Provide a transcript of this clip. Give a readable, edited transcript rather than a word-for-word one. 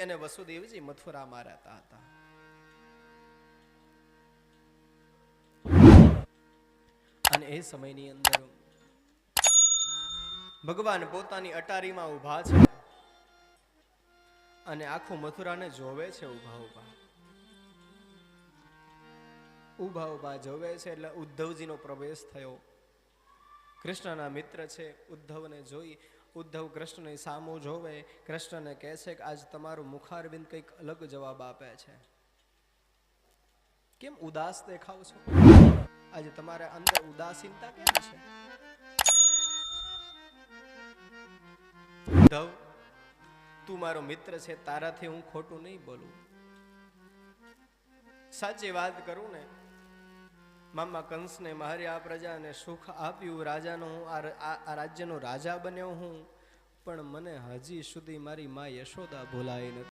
દેવકી અને વસુદેવજી મથુરામાં રહેતા હતા. અને એ સમયની અંદર ભગવાન પોતાની અટારીમાં ઊભા છે અને આખું મથુરાને જોવે છે. ઊભા જોવે છે એટલે ઉદ્ધવજીનો પ્રવેશ થયો. કૃષ્ણના મિત્ર છે. ઉદ્ધવને જોઈ ઉદ્ધવ કૃષ્ણની સામું જોવે, કૃષ્ણને કહે છે કે આજ તમારું મુખારવિંદ કંઈક અલગ જવાબ આપે છે. કેમ ઉદાસ દેખાવ છો? આજે તમારે અંદર ઉદાસીનતા કેમ છે? ઉદ્ધવ, તું મારો મિત્ર છે, તારાથી હું ખોટું નહીં બોલું. સાચી વાત કરું ને, મામા કંસને મારી આ પ્રજાને સુખ આપ્યું, રાજાનો હું આ રાજ્યનો રાજા બન્યો હું, પણ મને હજી સુધી મારી મા યશોદા ભૂલાઈ નથી.